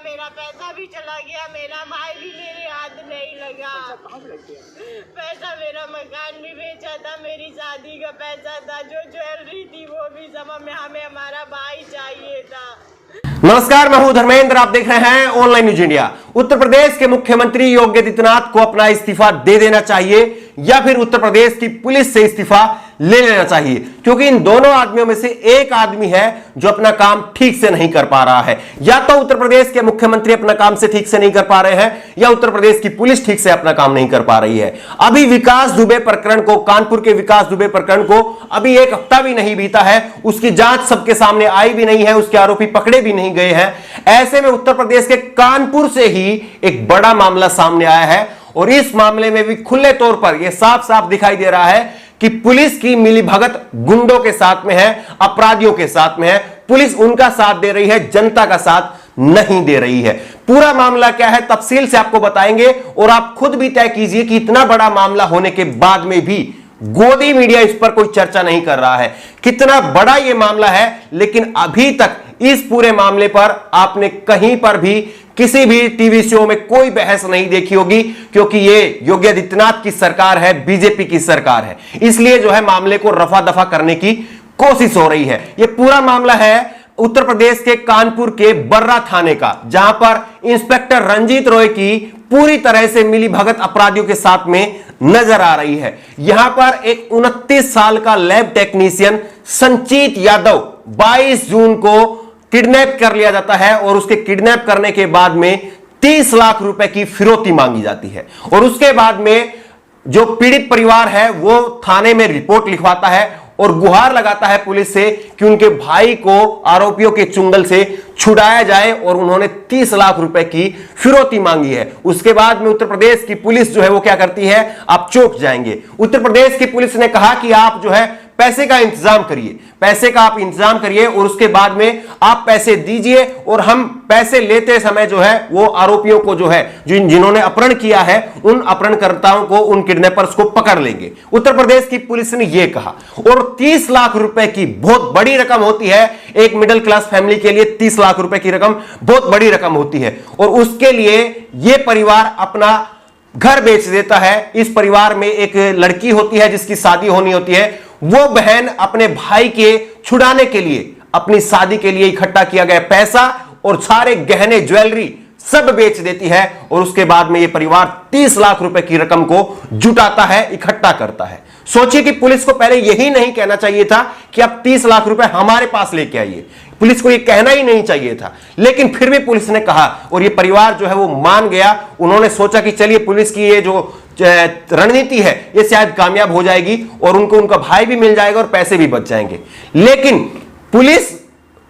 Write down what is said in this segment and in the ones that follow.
मेरा पैसा भी चला गया, मेरा भाई भी मेरे हाथ नहीं लगा। पैसा मेरा मकान भी बेचा था, मेरी शादी का पैसा था, जो ज्वेलरी थी वो भी सब हमें हमारा भाई चाहिए था। नमस्कार, मैं हूं धर्मेंद्र, आप देख रहे हैं online news India. Uttar Pradesh के मुख्यमंत्री योगी आदित्यनाथ को अपना इस्तीफा दे देना चाहिए या फिर उत्तर प्रदेश की पुलिस से इस्तीफा ले लेना चाहिए, क्योंकि इन दोनों आदमियों में से एक आदमी है जो अपना काम ठीक से नहीं कर पा रहा है। या तो उत्तर प्रदेश के मुख्यमंत्री अपना काम से ठीक से नहीं कर पा रहे हैं या उत्तर प्रदेश की पुलिस ठीक से अपना काम नहीं कर पा रही है। अभी विकास दुबे प्रकरण को, कानपुर के विकास दुबे प्रकरण को अभी एक हफ्ता भी नहीं बीता है, उसकी जांच सबके सामने आई भी नहीं है, उसके आरोपी पकड़े भी नहीं गए हैं। ऐसे में उत्तर प्रदेश के कानपुर से ही एक बड़ा मामला सामने आया है और इस मामले में भी खुले तौर पर यह साफ साफ दिखाई दे रहा है कि पुलिस की मिलीभगत गुंडों के साथ में है, अपराधियों के साथ में है। पुलिस उनका साथ दे रही है, जनता का साथ नहीं दे रही है। पूरा मामला क्या है तफसील से आपको बताएंगे और आप खुद भी तय कीजिए कि इतना बड़ा मामला होने के बाद में भी गोदी मीडिया इस पर कोई चर्चा नहीं कर रहा है। कितना बड़ा यह मामला है, लेकिन अभी तक इस पूरे मामले पर आपने कहीं पर भी किसी भी टीवी शो में कोई बहस नहीं देखी होगी, क्योंकि ये योगी आदित्यनाथ की सरकार है, बीजेपी की सरकार है, इसलिए जो है मामले को रफा दफा करने की कोशिश हो रही है। यह पूरा मामला है उत्तर प्रदेश के कानपुर के बर्रा थाने का, जहां पर इंस्पेक्टर रंजीत रॉय की पूरी तरह से मिली भगत अपराधियों के साथ में नजर आ रही है। यहां पर एक 29 साल का लैब टेक्नीशियन संचित यादव 22 जून को किडनैप कर लिया जाता है और उसके किडनैप करने के बाद में 30 लाख रुपए की फिरौती मांगी जाती है और उसके बाद में जो पीड़ित परिवार है वो थाने में रिपोर्ट लिखवाता है और गुहार लगाता है पुलिस से कि उनके भाई को आरोपियों के चुंगल से छुड़ाया जाए और उन्होंने 30 लाख रुपए की फिरौती मांगी है। उसके बाद में उत्तर प्रदेश की पुलिस जो है वो क्या करती है, आप चौंक जाएंगे। उत्तर प्रदेश की पुलिस ने कहा कि आप जो है पैसे का इंतजाम करिए, पैसे का आप इंतजाम करिए और उसके बाद में आप पैसे दीजिए और हम पैसे लेते समय जो है वो आरोपियों को जो है जिन्होंने अपहरण किया है उन अपहरणकर्ताओं को, उन किडनैपर्स को पकड़ लेंगे। उत्तर प्रदेश की पुलिस ने यह कहा और 30 लाख रुपए की बहुत बड़ी रकम होती है। एक मिडिल क्लास फैमिली के लिए 30 लाख रुपए की रकम बहुत बड़ी रकम होती है और उसके लिए यह परिवार अपना घर बेच देता है। इस परिवार में एक लड़की होती है जिसकी शादी होनी होती है, वो बहन अपने भाई के छुड़ाने के लिए, अपनी शादी के लिए इकट्ठा किया गया पैसा और सारे गहने ज्वेलरी सब बेच देती है और उसके बाद में यह परिवार 30 लाख रुपए की रकम को जुटाता है, इकट्ठा करता है। सोचिए कि पुलिस को पहले यही नहीं कहना चाहिए था कि आप 30 लाख रुपए हमारे पास लेके आइए, पुलिस को यह कहना ही नहीं चाहिए था, लेकिन फिर भी पुलिस ने कहा और यह परिवार जो है वो मान गया। उन्होंने सोचा कि चलिए पुलिस की ये जो रणनीति है ये शायद कामयाब हो जाएगी और उनको उनका भाई भी मिल जाएगा और पैसे भी बच जाएंगे। लेकिन पुलिस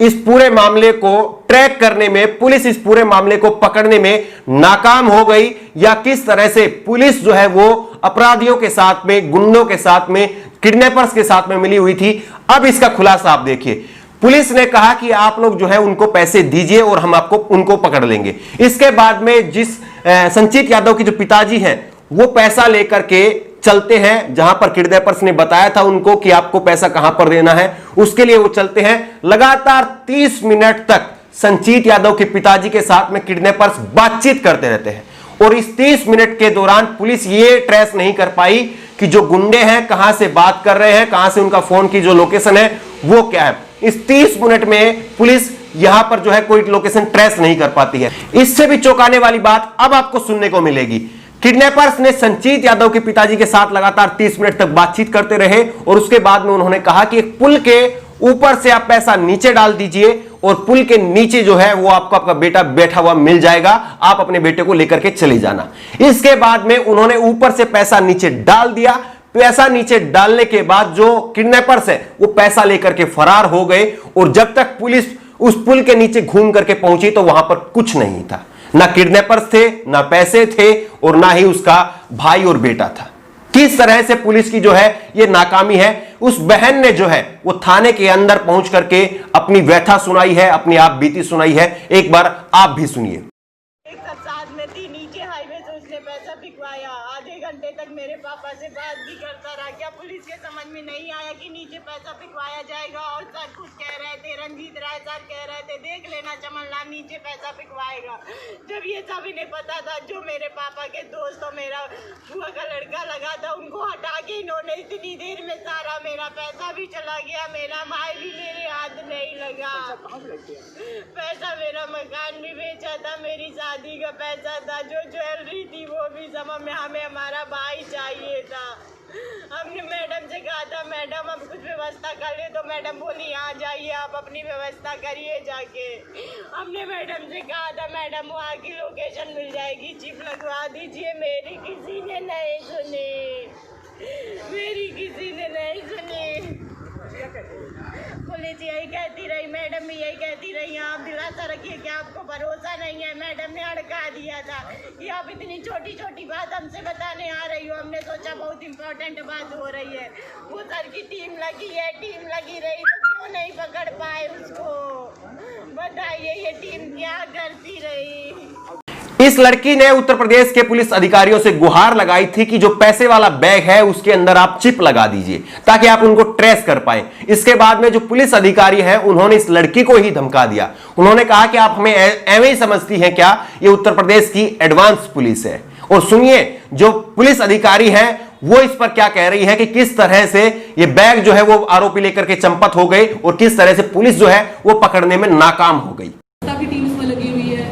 इस पूरे मामले को ट्रैक करने में, पुलिस इस पूरे मामले को पकड़ने में नाकाम हो गई या किस तरह से पुलिस जो है वो अपराधियों के साथ में, गुंडों के साथ में, किडनैपर्स के साथ में मिली हुई थी। अब इसका खुलासा आप देखिए। पुलिस ने कहा कि आप लोग जो है उनको पैसे दीजिए और हम आपको उनको पकड़ लेंगे। इसके बाद में जिस संचित यादव के जो पिताजी हैं वो पैसा लेकर के चलते हैं, जहां पर किडनैपर्स ने बताया था उनको कि आपको पैसा कहां पर देना है, उसके लिए वो चलते हैं। लगातार 30 मिनट तक संचित यादव के पिताजी के साथ में किडनैपर्स बातचीत करते रहते हैं और इस 30 मिनट के दौरान पुलिस ये ट्रेस नहीं कर पाई कि जो गुंडे हैं कहां से बात कर रहे हैं, कहां से उनका फोन की जो लोकेशन है वो क्या है। इस 30 मिनट में पुलिस यहां पर जो है कोई लोकेशन ट्रेस नहीं कर पाती है। इससे भी चौंकाने वाली बात अब आपको सुनने को मिलेगी। किडनैपर्स ने संचित यादव के पिताजी के साथ लगातार 30 मिनट तक बातचीत करते रहे और उसके बाद में उन्होंने कहा कि एक पुल के ऊपर से आप पैसा नीचे डाल दीजिए और पुल के नीचे जो है वो आपको आपका बेटा बैठा हुआ मिल जाएगा, आप अपने बेटे को लेकर के चले जाना। इसके बाद में उन्होंने ऊपर से पैसा नीचे डाल दिया। पैसा नीचे डालने के बाद जो किडनैपर्स है वो पैसा लेकर के फरार हो गए और जब तक पुलिस उस पुल के नीचे घूम करके पहुंची तो वहां पर कुछ नहीं था, ना किडनैपर्स थे, ना पैसे थे और ना ही उसका भाई और बेटा था। किस तरह से पुलिस की जो है ये नाकामी है। उस बहन ने जो है वो थाने के अंदर पहुंच करके अपनी व्यथा सुनाई है, अपनी आप बीती सुनाई है। एक बार आप भी सुनिए। एक साथ में थी, नीचे हाईवे से उसने पैसा भिजवाया, आधे घंटे तक मेरे मेरे पापा से बात भी करता रहा। क्या पुलिस के समझ में नहीं आया कि नीचे पैसा पिकवाया जाएगा? और सर खुद कह रहे थे, रंजीत राय सर कह रहे थे, देख लेना चमनलाल नीचे पैसा पिकवाएगा। जब ये सब इन्हें पता था, जो मेरे पापा के दोस्त और मेरा बुआ का लड़का लगा था, उनको हटा के इन्होंने इतनी देर में सारा मेरा पैसा भी चला गया, मेरा भाई भी मेरे हाथ नहीं लगा। पैसा मेरा मकान भी बेचा था, मेरी शादी का पैसा था, जो ज्वेलरी थी वो भी सब हमें हमारा भाई चाहिए था। हमने मैडम से कहा था, मैडम अब कुछ व्यवस्था कर ले, तो मैडम बोली यहाँ जाइए, आप अपनी व्यवस्था करिए जाके। हमने मैडम से कहा था, मैडम वहाँ की लोकेशन मिल जाएगी, चिप लगवा दीजिए। मेरी किसी ने नहीं सुनी, मेरी किसी ने नहीं सुनी। पुलिस यही कहती रही, मैडम भी यही कहती रही, आप दिलासा रखिए कि आपको भरोसा नहीं है। मैडम ने अड़का दिया था कि आप इतनी छोटी छोटी बात हमसे बताने आ रही हो। हमने सोचा बहुत इम्पोर्टेंट बात हो रही है। वो सर की टीम लगी है, टीम लगी रही तो क्यों नहीं पकड़ पाए उसको? बताइए ये टीम क्या करती रही? इस लड़की ने उत्तर प्रदेश के पुलिस अधिकारियों से गुहार लगाई थी कि जो पैसे वाला बैग है उसके अंदर आप चिप लगा दीजिए ताकि आप उनको ट्रेस कर पाए। इसके बाद में जो पुलिस अधिकारी हैं उन्होंने इस लड़की को ही धमका दिया। उन्होंने कहा कि आप हमें एवं ही समझती हैं क्या? ये उत्तर प्रदेश की एडवांस पुलिस है। और सुनिए जो पुलिस अधिकारी हैं वो इस पर क्या कह रही है कि किस तरह से ये बैग जो है वो आरोपी लेकर के चंपत हो गई और किस तरह से पुलिस जो है वो पकड़ने में नाकाम हो गई। टीम इसमें लगी हुई है।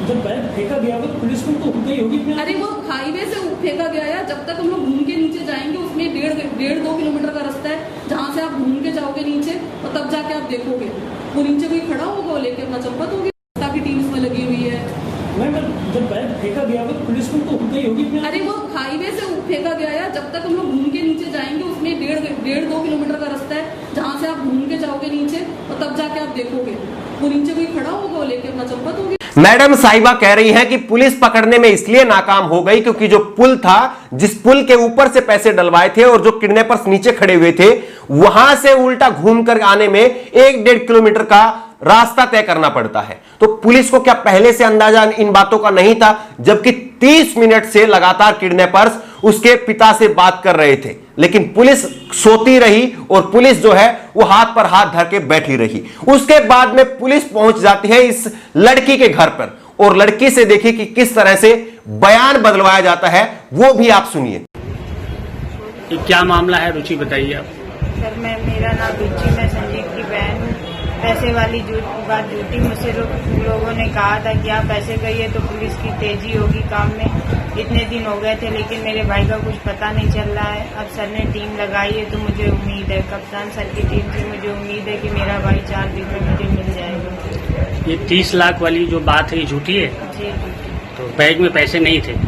जब बैग फेंका गया तो पुलिस को तो होगी होगी। अरे वो हाईवे से फेंका गया है, जब तक हम लोग घूम के नीचे जाएंगे उसमें 1.5-2 किलोमीटर का रास्ता है, जहाँ से आप घूम के जाओगे नीचे और तब जाके आप देखोगे वो नीचे कोई खड़ा होगा और लेके अपना चंपत होगी। ताकि टीम इसमें लगी हुई है। जब बैग फेंका गया तो पुलिस को तो होगी होगी। अरे वो हाईवे से फेंका गया है, जब तक हम लोग घूम के नीचे जाएंगे उसमें 1.5-2 किलोमीटर का रास्ता है, जहाँ से आप घूम के जाओगे नीचे और तब जाके आप देखोगे वो नीचे कोई खड़ा होगा और लेके अपना चंपत होगी। मैडम साहिबा कह रही है कि पुलिस पकड़ने में इसलिए नाकाम हो गई क्योंकि जो पुल था, जिस पुल के ऊपर से पैसे डलवाए थे और जो किडनैपर्स नीचे खड़े हुए थे, वहां से उल्टा घूमकर आने में 1-1.5 किलोमीटर का रास्ता तय करना पड़ता है। तो पुलिस को क्या पहले से अंदाजा इन बातों का नहीं था? जबकि 30 मिनट से लगातार किडनैपर्स उसके पिता से बात कर रहे थे, लेकिन पुलिस सोती रही और पुलिस जो है वो हाथ पर हाथ धर के बैठी रही। उसके बाद में पुलिस पहुंच जाती है इस लड़की के घर पर और लड़की से देखिए कि किस तरह से बयान बदलवाया जाता है, वो भी आप सुनिए। क्या मामला है रुचि, बताइए आप। सर मेरा नाम रुचि, मैं संजीव की बहन हूँ। पैसे वाली बात झूठी, मुझसे लोगों ने कहा था कि आप ऐसे करिए तो पुलिस की तेजी होगी काम में। इतने दिन हो गए थे लेकिन मेरे भाई का कुछ पता नहीं चल रहा है। अब सर ने टीम लगाई है तो मुझे उम्मीद है, कप्तान सर की टीम से मुझे उम्मीद है कि मेरा भाई 4 दिन में मुझे मिल जाएगा। ये 30 लाख वाली जो बात है ये झूठी है? जी। तो बैग में पैसे नहीं थे?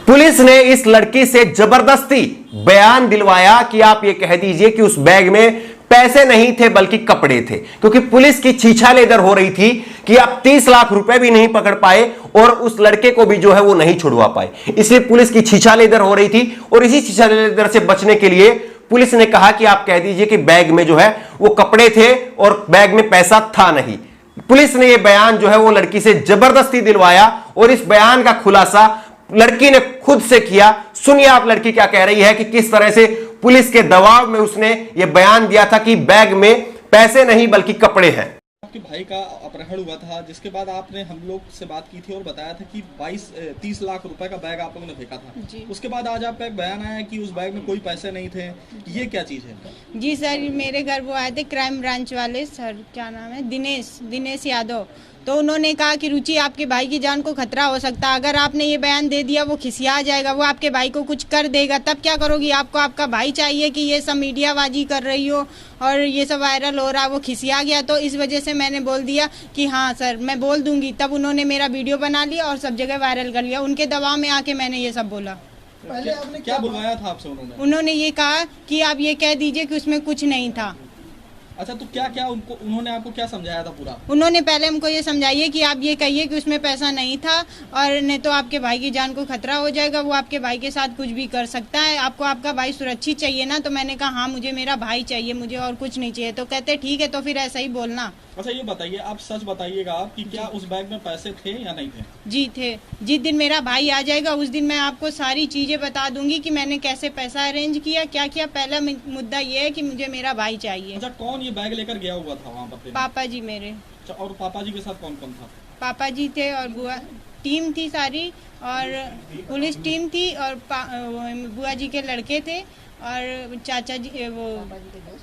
पुलिस ने इस लड़की से जबरदस्ती बयान दिलवाया कि आप ये कह दीजिए कि उस बैग में पैसे नहीं थे बल्कि कपड़े थे, क्योंकि पुलिस की छीछालेदर हो रही थी कि आप 30 लाख रुपए भी नहीं पकड़ पाए और उस लड़के को भी जो है वो नहीं छुड़वा पाए। इसलिए पुलिस की छीछालेदर हो रही थी और इसी छीछालेदर से बचने के लिए पुलिस ने कहा कि आप कह दीजिए कि बैग में जो है वो कपड़े थे और बैग में पैसा था नहीं। पुलिस ने यह बयान जो है वो लड़की से जबरदस्ती दिलवाया और इस बयान का खुलासा लड़की ने खुद से किया। सुनिए आप लड़की क्या कह रही है कि किस तरह से पुलिस के दबाव में उसने यह बयान दिया था कि बैग में पैसे नहीं बल्कि कपड़े हैं। आपके भाई का अपहरण हुआ था, जिसके बाद आपने हम लोग से बात की थी और बताया था कि 30 लाख रुपए का बैग आप लोगों ने फेंका था। उसके बाद आज आपका एक बयान आया कि उस बैग में कोई पैसे नहीं थे। ये क्या चीज है? जी सर, मेरे घर वो आए थे क्राइम ब्रांच वाले सर, क्या नाम है, दिनेश यादव। तो उन्होंने कहा कि रुचि आपके भाई की जान को खतरा हो सकता है, अगर आपने ये बयान दे दिया वो खिसिया जाएगा, वो आपके भाई को कुछ कर देगा, तब क्या करोगी? आपको आपका भाई चाहिए कि ये सब मीडियाबाजी कर रही हो और ये सब वायरल हो रहा है। वो खिसिया गया तो इस वजह से मैंने बोल दिया कि हाँ सर मैं बोल दूंगी। तब उन्होंने मेरा वीडियो बना लिया और सब जगह वायरल कर लिया। उनके दबाव में आके मैंने ये सब बोला। पहले आपने क्या बुलवाया था आपसे? उन्होंने ये कहा कि आप ये कह दीजिए कि उसमें कुछ नहीं था। अच्छा, तो क्या क्या उन्होंने आपको क्या समझाया था पूरा? उन्होंने पहले हमको ये समझाइए कि आप ये कहिए कि उसमें पैसा नहीं था और नहीं तो आपके भाई की जान को खतरा हो जाएगा, वो आपके भाई के साथ कुछ भी कर सकता है, आपको आपका भाई सुरक्षित चाहिए ना। तो मैंने कहा हाँ मुझे मेरा भाई चाहिए, मुझे और कुछ नहीं चाहिए। तो कहते ठीक है तो फिर ऐसा ही बोलना। अच्छा ये बताइए, आप सच बताइएगा आप कि क्या उस बैग में पैसे थे या नहीं थे? जी थे। जिस दिन मेरा भाई आ जाएगा उस दिन मैं आपको सारी चीजें बता दूंगी कि मैंने कैसे पैसा अरेंज किया, क्या किया। पहला मुद्दा ये है कि मुझे मेरा भाई चाहिए। अच्छा, कौन ये बैग लेकर गया हुआ था वहाँ पर? पापा जी मेरे। अच्छा, और पापा जी के साथ कौन कौन था? पापा जी थे और बुआ टीम थी सारी, और पुलिस टीम थी, और बुआ जी के लड़के थे, और चाचा जी वो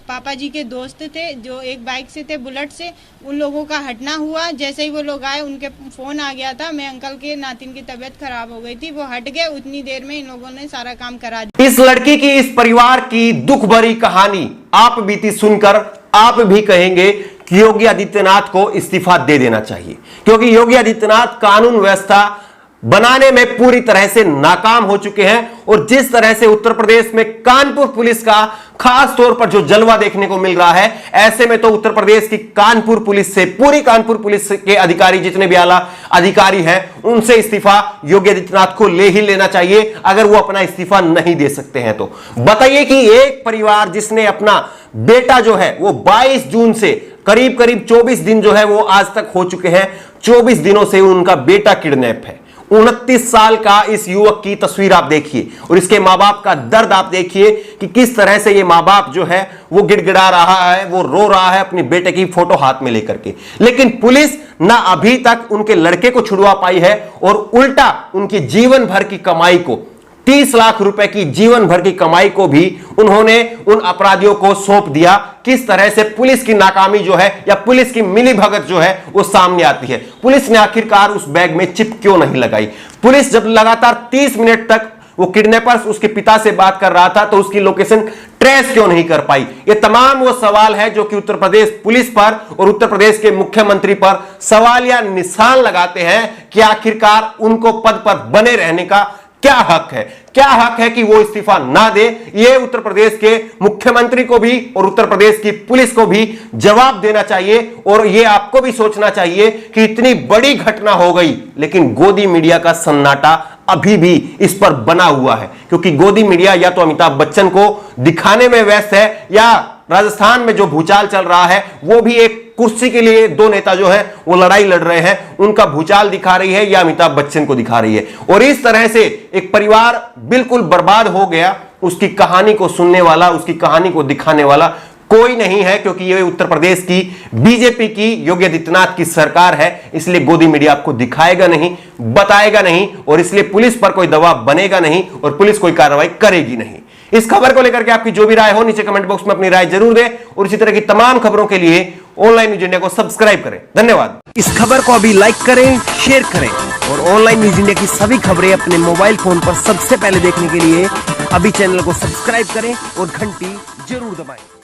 पापा जी के दोस्त थे जो एक बाइक से थे, बुलेट से। उन लोगों का हटना हुआ, जैसे ही वो लोग आए उनके फोन आ गया था, मैं अंकल के नातिन की तबीयत खराब हो गई थी, वो हट गए, उतनी देर में इन लोगों ने सारा काम करा दिया। इस लड़की की, इस परिवार की दुख भरी कहानी आप बीती सुनकर आप भी कहेंगे कि योगी आदित्यनाथ को इस्तीफा दे देना चाहिए, क्योंकि योगी आदित्यनाथ कानून व्यवस्था बनाने में पूरी तरह से नाकाम हो चुके हैं। और जिस तरह से उत्तर प्रदेश में कानपुर पुलिस का खास तौर पर जो जलवा देखने को मिल रहा है, ऐसे में तो उत्तर प्रदेश की कानपुर पुलिस से, पूरी कानपुर पुलिस के अधिकारी जितने भी आला अधिकारी हैं, उनसे इस्तीफा योगी आदित्यनाथ को ले ही लेना चाहिए, अगर वो अपना इस्तीफा नहीं दे सकते हैं तो। बताइए कि एक परिवार जिसने अपना बेटा जो है वो 22 जून से करीब करीब 24 दिन जो है वो आज तक हो चुके हैं, 24 दिनों से उनका बेटा किडनैप है। 29 साल का इस युवक की तस्वीर आप देखिए और इसके मां बाप का दर्द आप देखिए कि किस तरह से ये मां बाप जो है वो गिड़गिड़ा रहा है, वो रो रहा है अपने बेटे की फोटो हाथ में लेकर के। लेकिन पुलिस ना अभी तक उनके लड़के को छुड़वा पाई है और उल्टा उनकी जीवन भर की कमाई को, 30 लाख रुपए की जीवन भर की कमाई को भी उन्होंने उन अपराधियों को सौंप दिया। किस तरह से पुलिस की नाकामी जो है या पुलिस की मिलीभगत जो है वो सामने आती है। पुलिस ने आखिरकार उस बैग में चिप क्यों नहीं लगाई? पुलिस जब लगातार 30 मिनट तक वो किडनैपर्स उसके पिता से बात कर रहा था तो उसकी लोकेशन ट्रेस क्यों नहीं कर पाई? ये तमाम वो सवाल है जो कि उत्तर प्रदेश पुलिस पर और उत्तर प्रदेश के मुख्यमंत्री पर सवाल या निशान लगाते हैं कि आखिरकार उनको पद पर बने रहने का क्या हक है? क्या हक है कि वो इस्तीफा ना दे? ये उत्तर प्रदेश के मुख्यमंत्री को भी और उत्तर प्रदेश की पुलिस को भी जवाब देना चाहिए। और ये आपको भी सोचना चाहिए कि इतनी बड़ी घटना हो गई लेकिन गोदी मीडिया का सन्नाटा अभी भी इस पर बना हुआ है, क्योंकि गोदी मीडिया या तो अमिताभ बच्चन को दिखाने में व्यस्त है या राजस्थान में जो भूचाल चल रहा है वो भी एक कुर्सी के लिए दो नेता जो है वो लड़ाई लड़ रहे हैं, उनका भूचाल दिखा रही है या अमिताभ बच्चन को दिखा रही है। और इस तरह से एक परिवार बिल्कुल बर्बाद हो गया, उसकी कहानी को सुनने वाला, उसकी कहानी को दिखाने वाला कोई नहीं है, क्योंकि ये उत्तर प्रदेश की बीजेपी की योगी आदित्यनाथ की सरकार है। इसलिए गोदी मीडिया आपको दिखाएगा नहीं, बताएगा नहीं और इसलिए पुलिस पर कोई दबाव बनेगा नहीं और पुलिस कोई कार्रवाई करेगी नहीं। इस खबर को लेकर के आपकी जो भी राय हो नीचे कमेंट बॉक्स में अपनी राय जरूर दें और इसी तरह की तमाम खबरों के लिए ऑनलाइन न्यूज इंडिया को सब्सक्राइब करें। धन्यवाद। इस खबर को अभी लाइक करें, शेयर करें और ऑनलाइन न्यूज इंडिया की सभी खबरें अपने मोबाइल फोन पर सबसे पहले देखने के लिए अभी चैनल को सब्सक्राइब करें और घंटी जरूर दबाएं।